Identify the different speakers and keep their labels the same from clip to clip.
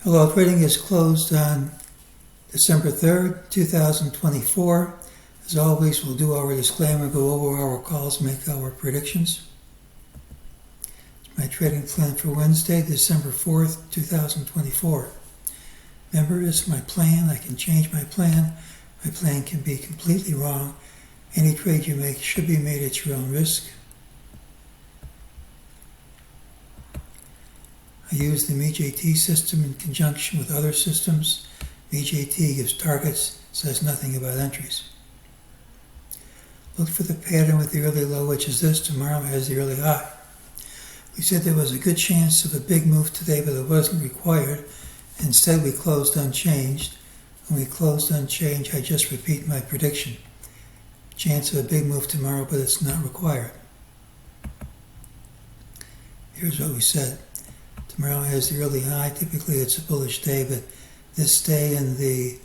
Speaker 1: Hello, trading is closed on December 3rd, 2024. As always, we'll do our disclaimer, go over our calls, make our predictions. It's my trading plan for Wednesday, December 4th, 2024. Remember, it's my plan. I can change my plan. My plan can be completely wrong. Any trade you make should be made at your own risk. I use the MEJT system in conjunction with other systems. MEJT gives targets, says nothing about entries. Look for the pattern with the early low, which is this. Tomorrow has the early high. We said there was a good chance of a big move today, but it wasn't required. Instead, we closed unchanged. When we closed unchanged, I just repeat my prediction. Chance of a big move tomorrow, but it's not required. Here's what we said. Tomorrow has the early high. Typically, it's a bullish day, but this day in the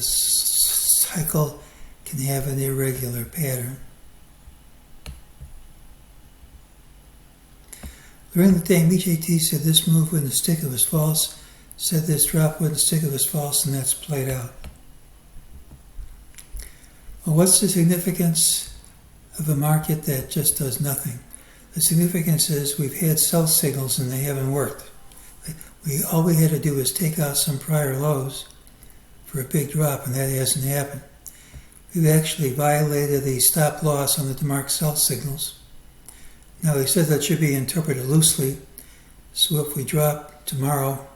Speaker 1: cycle can have an irregular pattern. During the day, MEJT said this move wouldn't stick, it was false. Said this drop wouldn't stick, it was false, and that's played out. Well, what's the significance of a market that just does nothing? The significance is we've had sell signals and they haven't worked. All we had to do was take out some prior lows for a big drop, and that hasn't happened. We've actually violated the stop loss on the marked sell signals. Now, they said that should be interpreted loosely, so if we drop tomorrow,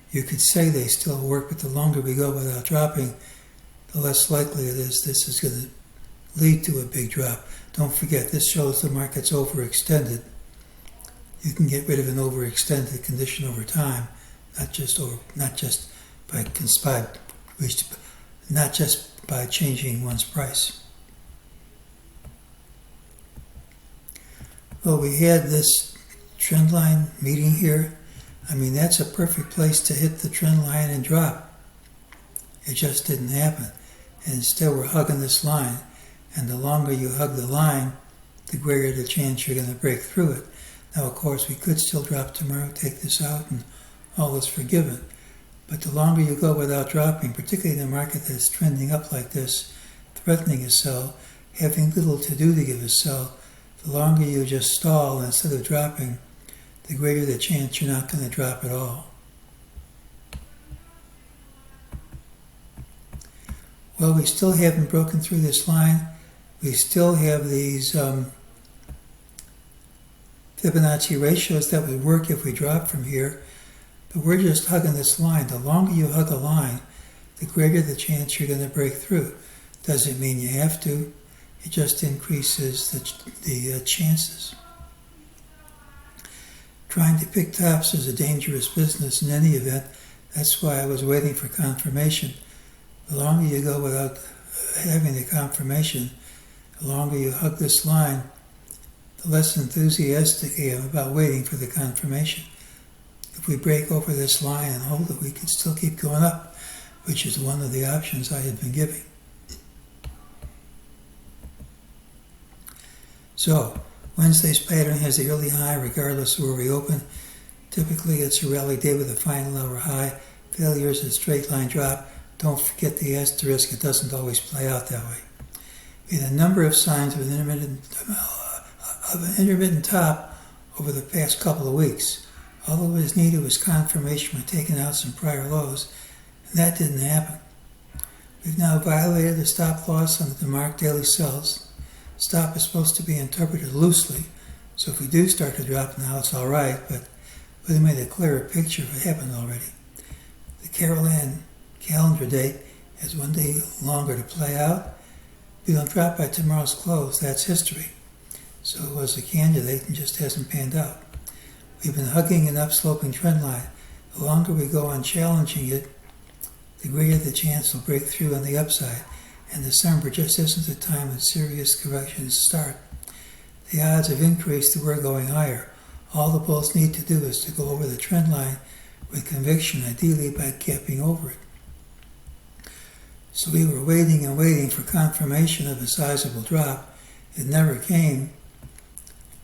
Speaker 1: you could say they still work, but the longer we go without dropping, the less likely it is this is going to lead to a big drop. Don't forget, this shows the market's overextended. You can get rid of an overextended condition over time, not just by changing one's price. Well, we had this trend line meeting here. I mean, that's a perfect place to hit the trend line and drop. It just didn't happen. And instead, we're hugging this line. And the longer you hug the line, the greater the chance you're going to break through it. Now, of course, we could still drop tomorrow, take this out, and all is forgiven. But the longer you go without dropping, particularly in a market that's trending up like this, threatening a sell, having little to do to give a sell, the longer you just stall instead of dropping, the greater the chance you're not going to drop at all. Well, we still haven't broken through this line. We still have these Fibonacci ratios that would work if we drop from here, but we're just hugging this line. The longer you hug a line, the greater the chance you're going to break through. Doesn't mean you have to. It just increases the chances. Trying to pick tops is a dangerous business in any event. That's why I was waiting for confirmation. The longer you go without having the confirmation, the longer you hug this line, the less enthusiastic I am about waiting for the confirmation. If we break over this line and hold it, we could still keep going up, which is one of the options I had been giving. So, Wednesday's pattern has the early high regardless of where we open. Typically, it's a rally day with a final hour high. Failure is a straight line drop. Don't forget the asterisk, it doesn't always play out that way. We had a number of signs of an intermittent top over the past couple of weeks. All that was needed was confirmation by taking out some prior lows, and that didn't happen. We've now violated the stop loss on the marked daily sells. Stop is supposed to be interpreted loosely, so if we do start to drop now, it's all right, but we made a clearer picture if it happened already. The Caroline calendar date has one day longer to play out. If we don't drop by tomorrow's close, that's history. So it was a candidate and just hasn't panned out. We've been hugging an upsloping trend line. The longer we go on challenging it, the greater the chance will break through on the upside. And December just isn't the time when serious corrections start. The odds have increased that we're going higher. All the bulls need to do is to go over the trend line with conviction, ideally by capping over it. So we were waiting and waiting for confirmation of a sizable drop. It never came.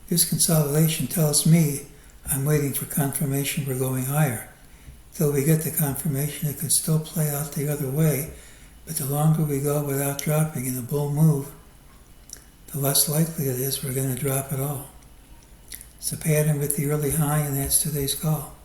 Speaker 1: This consolidation tells me I'm waiting for confirmation we're going higher. till we get the confirmation it could still play out the other way, but the longer we go without dropping in a bull move, the less likely it is we're going to drop at all. It's a pattern with the early high, and that's today's call.